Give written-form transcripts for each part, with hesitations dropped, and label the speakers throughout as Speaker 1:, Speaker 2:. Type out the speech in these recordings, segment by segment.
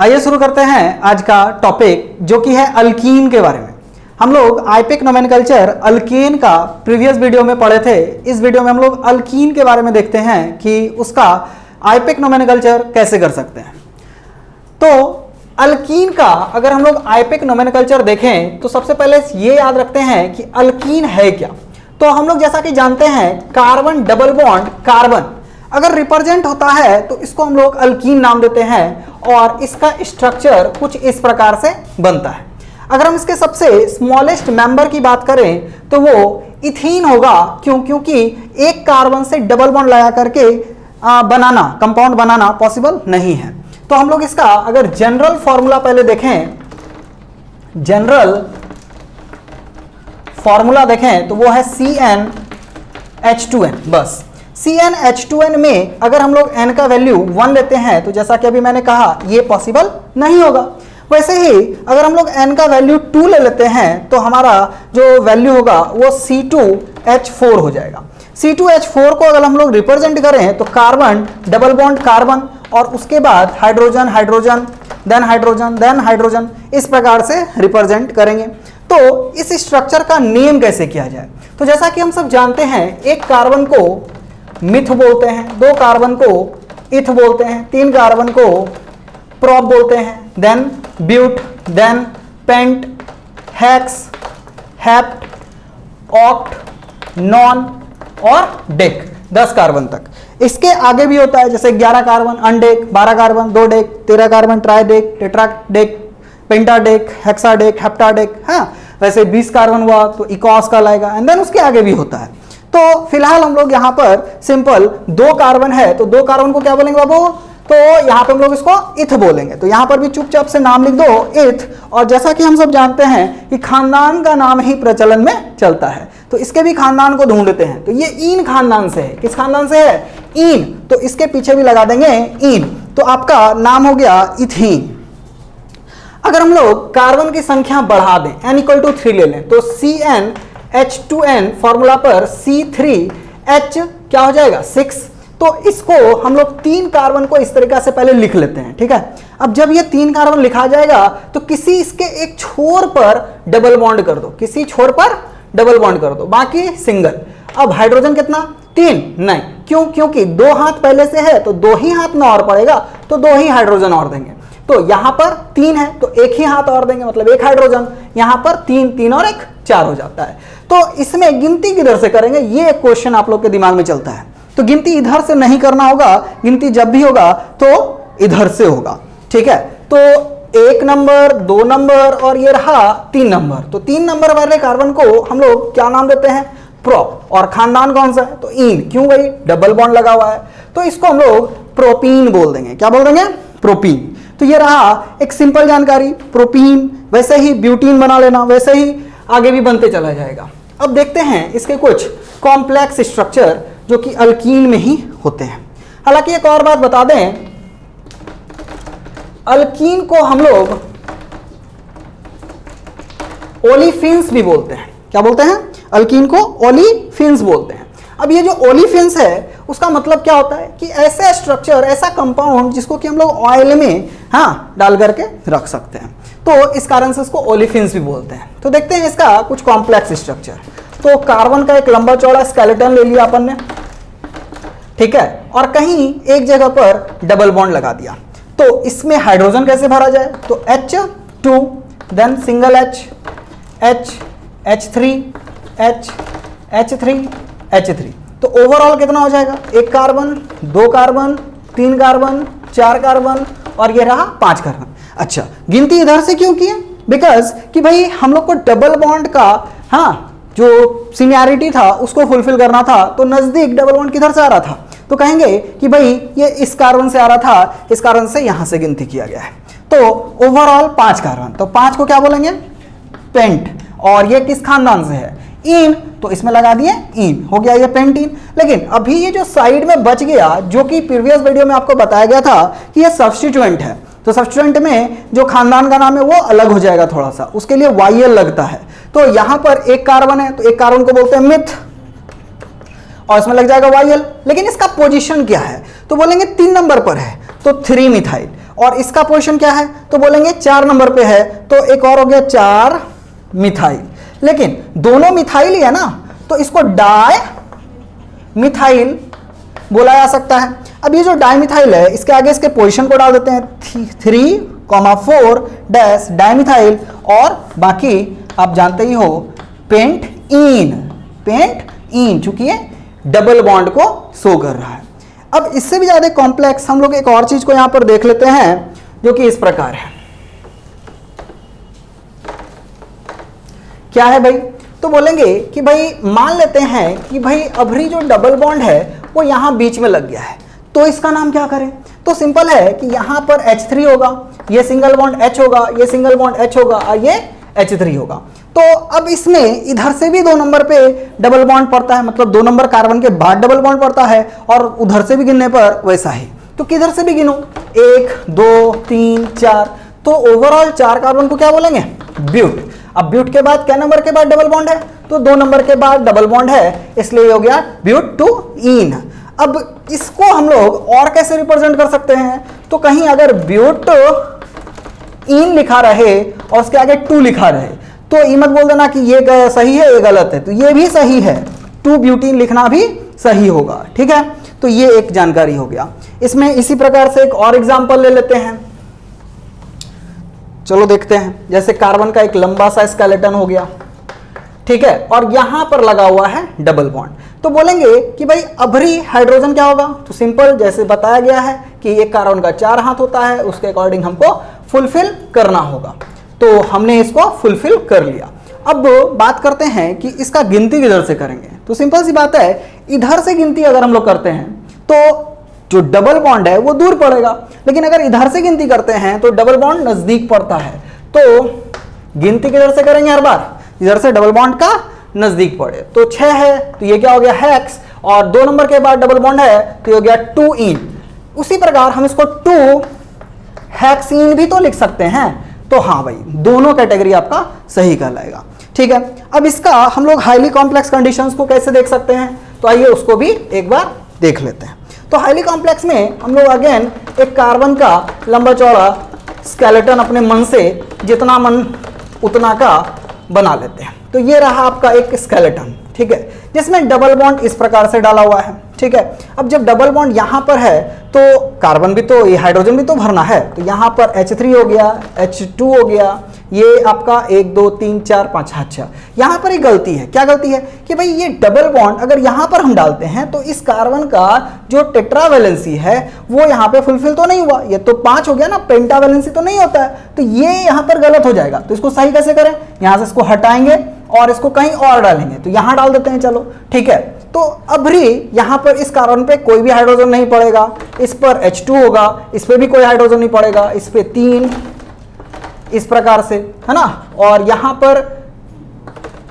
Speaker 1: आइए शुरू करते हैं आज का टॉपिक जो कि है अल्कीन के बारे में। हम लोग आईपिक नोमेनकल्चर अल्केन का प्रीवियस वीडियो में पढ़े थे। इस वीडियो में हम लोग अल्कीन के बारे में देखते हैं कि उसका आईपिक नोमेनकल्चर कैसे कर सकते हैं। तो अल्कीन का अगर हम लोग आईपिक नोमेनकल्चर देखें तो सबसे पहले ये याद रखते हैं कि अल्कीन है क्या। तो हम लोग जैसा कि जानते हैं कार्बन डबल बॉन्ड कार्बन अगर रिप्रेजेंट होता है तो इसको हम लोग अल्कीन नाम देते हैं और इसका स्ट्रक्चर कुछ इस प्रकार से बनता है। अगर हम इसके सबसे स्मॉलेस्ट मेंबर की बात करें तो वो इथीन होगा। क्योंकि एक कार्बन से डबल बॉन्ड लगा करके बनाना कंपाउंड बनाना पॉसिबल नहीं है। तो हम लोग इसका अगर जनरल फॉर्मूला पहले देखें, जनरल फॉर्मूला देखें तो वो है CnH2n। बस CnH2n में अगर हम लोग n का वैल्यू 1 लेते हैं तो जैसा कि अभी मैंने कहा ये पॉसिबल नहीं होगा। वैसे ही अगर हम लोग n का वैल्यू 2 ले लेते हैं तो हमारा जो वैल्यू होगा वो C2H4 हो जाएगा। C2H4 को अगर हम लोग रिप्रेजेंट करें तो कार्बन डबल बॉन्ड कार्बन और उसके बाद hydrogen hydrogen then hydrogen then hydrogen इस प्रकार से रिप्रेजेंट करेंगे। तो इस स्ट्रक्चर का नेम कैसे किया जाए, तो जैसा कि हम सब जानते हैं एक कार्बन को मिथ बोलते हैं, 2 कार्बन को इथ बोलते हैं, 3 कार्बन को प्रोप बोलते हैं, then but, then pent, hex, hept, oct, non और डेक 10 कार्बन तक। इसके आगे भी होता है जैसे 11 carbon undec, 12 carbon 2 dec, 13 carbon tridec, tetradec, pentadec, hexadec, heptadec. हाँ, वैसे 20 कार्बन हुआ तो इकॉस का लाएगा एंड देन उसके आगे भी होता है। तो फिलहाल हम लोग यहाँ पर सिंपल 2 कार्बन है तो 2 कार्बन को क्या बोलेंगे बाबू, तो यहाँ पे हम लोग इसको इथ बोलेंगे। तो यहाँ पर भी चुपचाप से नाम लिख दो इथ। और जैसा कि हम सब जानते हैं कि खानदान का नाम ही प्रचलन में चलता है तो इसके भी खानदान को ढूंढते हैं। तो ये ईन खानदान से है। किस खानदान से है? ईन। तो इसके पीछे भी लगा देंगे ईन। तो आपका नाम हो गया इथीन। अगर हम लोग कार्बन की संख्या बढ़ा दें n = 3 ले लें तो CnH2n फॉर्मूला पर C3H क्या हो जाएगा 6। तो इसको हम लोग 3 कार्बन को इस तरीका से पहले लिख लेते हैं, ठीक है। अब जब ये 3 कार्बन लिखा जाएगा तो किसी इसके एक छोर पर डबल बॉन्ड कर दो, किसी छोर पर डबल बॉन्ड कर दो, बाकी सिंगल। अब हाइड्रोजन कितना 3 नहीं, क्योंकि 2 हाथ पहले से है तो 2 ही हाथ ना और पड़ेगा तो 2 ही हाइड्रोजन और देंगे। तो यहां पर 3 है तो 1 ही हाथ और देंगे मतलब 1 हाइड्रोजन। यहां पर 3 और 1 4 हो जाता है। तो इसमें गिनती किधर से करेंगे ये क्वेश्चन आप लोग के दिमाग में चलता है। तो गिनती इधर से नहीं करना होगा, गिनती जब भी होगा तो इधर से होगा, ठीक है। तो 1 नंबर 2 नंबर और ये रहा 3 नंबर। तो 3 नंबर वाले कार्बन को हम लोग क्या नाम देते हैं प्रोप। और खानदान कौन सा है तो ईन, क्यों भाई डबल बॉन्ड लगा हुआ है तो इसको हम लोग प्रोपीन बोल देंगे। क्या बोल देंगे प्रोपीन। तो ये रहा एक सिंपल जानकारी प्रोपीन। वैसे ही ब्यूटीन बना लेना, वैसे ही आगे भी बनते चला जाएगा। अब देखते हैं इसके कुछ कॉम्प्लेक्स स्ट्रक्चर जो कि अल्कीन में ही होते हैं। हालांकि एक और बात बता दें, अल्कीन को हम लोग ओलिफिन्स भी बोलते हैं। क्या बोलते हैं? अल्कीन को ओलिफिन्स बोलते हैं। अब ये जो ओलिफिन्स है उसका मतलब क्या होता है कि ऐसा स्ट्रक्चर, ऐसा कंपाउंड जिसको कि हम लोग ऑयल में डाल करके रख सकते हैं। तो इस कारण से इसको ओलिफिन्स भी बोलते हैं। तो देखते हैं इसका कुछ कॉम्प्लेक्स स्ट्रक्चर। तो कार्बन का एक लंबा चौड़ा स्केलेटन ले लिया अपन ने, ठीक है, और कहीं एक जगह पर डबल बॉन्ड लगा दिया। तो इसमें हाइड्रोजन कैसे भरा जाए तो H2 then single H, H3 H, H3 H3। तो ओवरऑल कितना हो जाएगा 1 कार्बन 2 कार्बन 3 कार्बन 4 कार्बन और ये रहा 5 कार्बन। अच्छा, गिनती इधर से क्यों की है? बिकॉज कि भाई हम लोग को डबल बॉन्ड का जो सीनियरिटी था उसको फुलफिल करना था। तो नजदीक डबल बॉन्ड किधर से आ रहा था तो कहेंगे कि भाई ये इस कार्बन से आ रहा था, इस कारण से यहां से गिनती किया गया है। तो ओवरऑल 5 कार्बन, तो 5 को क्या बोलेंगे पेंट। और ये किस खानदान से है ईन, तो इसमें लगा दिए ईन, हो गया ये पेंटीन। लेकिन अभी ये जो साइड में बच गया जो कि प्रीवियस वीडियो में आपको बताया गया था कि ये सब्स्टिट्यूएंट है। तो सब्स्टिट्यूएंट में जो खानदान का नाम है वो अलग हो जाएगा थोड़ा सा, उसके लिए YL लगता है। तो यहां पर 1 कार्बन है तो 1 कार्बन को बोलते हैं मिथ और इसमें लग जाएगा YL। लेकिन इसका पोजीशन क्या है तो बोलेंगे 3 नंबर पर है तो 3 मिथाइल। और इसका पोजीशन क्या है, तो बोलेंगे 4 नंबर पे है, तो एक और हो गया 4 मिथाइल। लेकिन दोनों मिथाइल ही है ना, तो इसको डाई मिथाइल बोला जा सकता है। अब ये जो डाइमिथाइल है, इसके आगे इसके पोजीशन को डाल देते हैं 3,4 डैश डाइमिथाइल, और बाकी आप जानते ही हो पेंट इन, चूंकि ये डबल बॉन्ड को शो कर रहा है। अब इससे भी ज्यादा कॉम्प्लेक्स हम लोग एक और चीज को यहां पर देख लेते हैं, जो कि इस प्रकार है। क्या है भाई, तो बोलेंगे कि भाई मान लेते हैं कि भाई अभी जो डबल बॉन्ड है वो यहां बीच में लग गया है, तो इसका नाम क्या करें। तो सिंपल है कि यहां पर H3 होगा, ये सिंगल बॉन्ड H होगा, ये सिंगल बॉन्ड H होगा और ये H3 होगा। तो अब इसमें इधर से भी 2 नंबर पे डबल बॉन्ड पड़ता है, मतलब 2 नंबर कार्बन के बाद डबल बॉन्ड पड़ता है, और उधर से भी गिनने पर वैसा ही। तो किधर से भी गिनो, 1 2 3 4, तो ओवरऑल 4 कार्बन को क्या बोलेंगे, ब्यूट। अब ब्यूट के बाद क्या नंबर के बाद डबल बॉन्ड है, तो 2 नंबर के बाद डबल बॉन्ड है, इसलिए हो गया ब्यूट टू इन। अब इसको हम लोग और कैसे रिप्रेजेंट कर सकते हैं, तो कहीं अगर ब्यूट इन लिखा रहे और उसके आगे 2 लिखा रहे, तो ये मत बोल देना कि ये सही है ये गलत है, तो ये भी सही है, 2 ब्यूटीन लिखना भी सही होगा, ठीक है। तो ये एक जानकारी हो गया। इसमें इसी प्रकार से एक और एग्जांपल ले लेते हैं, चलो देखते हैं। जैसे कार्बन का एक लंबा सा स्केलेटन हो गया, ठीक है, और यहां पर लगा हुआ है डबल बॉन्ड, तो बोलेंगे कि भाई अभी हाइड्रोजन क्या होगा, तो सिंपल जैसे बताया गया है कि एक कार्बन का 4 हाथ होता है, उसके अकॉर्डिंग हमको फुलफिल करना होगा, तो हमने इसको फुलफिल कर लिया। अब बात करते हैं कि इसका गिनती किधर से करेंगे, तो सिंपल सी बात है, इधर से गिनती अगर हम लोग करते हैं तो जो डबल बॉन्ड है वो दूर पड़ेगा, लेकिन अगर इधर से गिनती करते हैं तो डबल बॉन्ड नजदीक पड़ता है। तो गिनती किधर से करेंगे, हर बार इधर से डबल बॉन्ड का नजदीक पड़े, तो 6 है, तो ये क्या हो गया हेक्स, और 2 नंबर के बाद डबल बॉन्ड है तो ये हो गया 2 इन। उसी प्रकार हम इसको 2 हेक्सीन भी तो लिख सकते हैं, तो हाँ भाई दोनों कैटेगरी आपका सही कहलाएगा, ठीक है। अब इसका हम लोग हाईली कॉम्प्लेक्स कंडीशंस को कैसे देख सकते हैं, तो आइए उसको भी एक बार देख लेते हैं। तो हाईली कॉम्प्लेक्स में हम लोग अगेन एक कार्बन का लंबा चौड़ा स्केलेटन अपने मन से जितना मन उतना का बना लेते हैं। तो ये रहा आपका एक स्केलेटन, ठीक है, जिसमें डबल बॉन्ड इस प्रकार से डाला हुआ है, ठीक है। अब जब डबल बॉन्ड यहां पर है तो कार्बन भी तो, ये हाइड्रोजन भी तो भरना है, तो यहां पर H3 हो गया, H2 हो गया, ये आपका 1 2 3 4 5। अच्छा, यहां पर एक गलती है, क्या गलती है कि भाई ये डबल बॉन्ड अगर यहां पर हम डालते हैं तो इस कार्बन का जो टेट्रावैलेंसी है वो यहां पे फुलफिल तो नहीं हुआ, ये तो 5 हो गया ना, पेंटावैलेंसी तो नहीं होता है, तो ये यहां पर गलत हो जाएगा। तो इसको सही कैसे करें, यहां से इसको हटाएंगे और इसको कहीं और डालेंगे, तो यहां डाल देते हैं, चलो ठीक है। तो अब भी यहां पर इस कार्बन पे कोई भी हाइड्रोजन नहीं पड़ेगा, इस पर H2 होगा, इस पे भी कोई हाइड्रोजन नहीं पड़ेगा, इस पे 3, इस प्रकार से, है ना, और यहां पर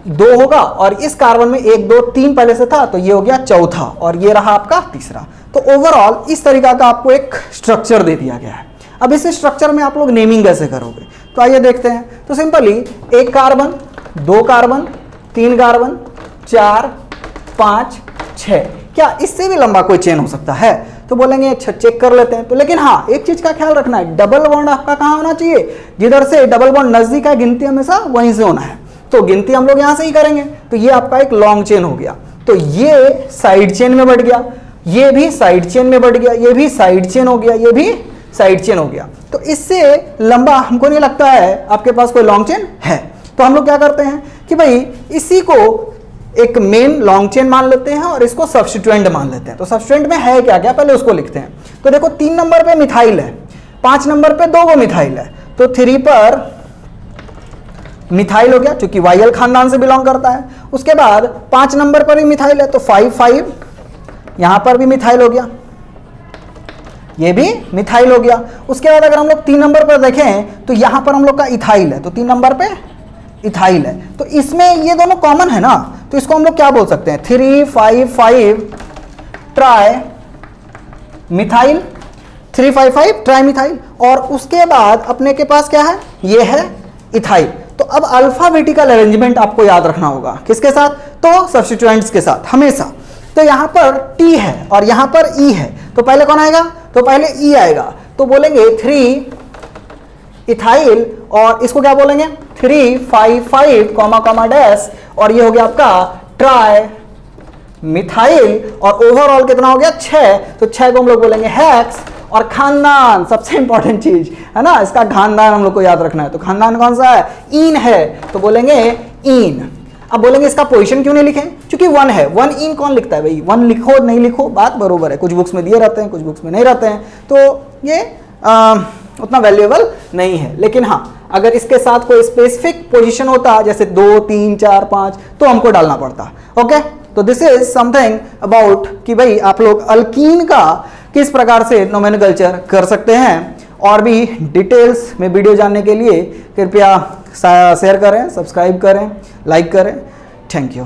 Speaker 1: 2 होगा, और इस कार्बन में 1 2 3 पहले से था, तो ये हो गया चौथा, और ये रहा आपका तीसरा। तो ओवरऑल इस तरीका का आपको एक स्ट्रक्चर दे दिया गया है। अब इस स्ट्रक्चर में आप लोग नेमिंग कैसे करोगे, तो आइए देखते हैं। तो सिंपली 1 कार्बन, 2 कार्बन, 3 कार्बन, 4 5 6, क्या इससे भी लंबा कोई चेन हो सकता है, तो बोलेंगे अच्छा चेक कर लेते हैं। तो लेकिन हाँ, एक चीज का ख्याल रखना है, डबल बॉन्ड आपका कहाँ होना चाहिए, जिधर से डबल बॉन्ड नजदीक है गिनती हमेशा वहीं से होना है, तो गिनती हम लोग यहां से ही करेंगे। तो ये आपका एक लॉन्ग चेन हो गया, तो ये साइड चेन में बढ़ गया, ये भी साइड चेन में बढ़ गया, ये भी साइड चेन हो गया, ये भी साइड चेन हो गया। तो इससे लंबा हमको नहीं लगता है आपके पास कोई लॉन्ग चेन है। तो हम लोग क्या करते हैं कि भाई इसी को एक मेन लॉन्ग चेन मान लेते हैं और इसको सब्स्टिट्यूएंट मान लेते हैं। तो सब्स्टिट्यूएंट में है क्या क्या, पहले उसको लिखते हैं। तो देखो 3 नंबर पे मिथाइल है, 5 नंबर पे 2 मिथाइल है, तो 3 पर मिथाइल हो गया, क्योंकि वाइयल खानदान से बिलोंग करता है। उसके बाद 5 नंबर पर भी मिथाइल है, तो 5 5, यहां पर भी मिथाइल हो गया, ये भी मिथाइल हो गया। उसके बाद अगर हम लोग 3 नंबर पर देखें तो यहां पर हम लोग का इथाइल है, तो 3 नंबर पे इथाइल है, तो इसमें ये दोनों कॉमन है ना, तो इसको हम लोग क्या बोल सकते हैं, 3 5 5 ट्राई मिथाइल, 3 5 5 ट्राई मिथाइल। और उसके बाद अपने के पास क्या है, ये है इथाइल। तो अब अल्फाबेटिकल अरेंजमेंट आपको याद रखना होगा, किसके साथ, तो सब्स्टिट्यूएंट्स के साथ हमेशा। तो यहां पर T है और यहां पर E है, तो पहले कौन आएगा, तो पहले E आएगा। तो बोलेंगे 3 इथाइल, और इसको क्या बोलेंगे 355 कॉमा डैश, और ये हो गया आपका ट्राई मिथाइल, और ओवरऑल कितना हो गया 6, तो 6 को हम लोग बोलेंगे हेक्स। और खानदान सबसे इंपॉर्टेंट चीज है ना, इसका खानदान हम लोग को याद रखना है, तो खानदान कौन सा है, इन है, तो बोलेंगे इन। अब बोलेंगे इसका पोजीशन क्यों नहीं लिखे, क्योंकि 1 है, 1 इन कौन लिखता है भाई, 1 लिखो नहीं लिखो बात बरोबर है, कुछ बुक्स में दिए रहते हैं कुछ बुक्स में नहीं रहते हैं, तो ये उतना वैल्यूएबल नहीं है। लेकिन हाँ, अगर इसके साथ कोई स्पेसिफिक पोजीशन होता जैसे 2 3 4 5 तो हमको डालना पड़ता। ओके, तो दिस इज समथिंग अबाउट कि भाई आप लोग अल्कीन का किस प्रकार से नोमेनक्लेचर कर सकते हैं। और भी डिटेल्स में वीडियो जानने के लिए कृपया शेयर करें, सब्सक्राइब करें, लाइक करें। Thank you.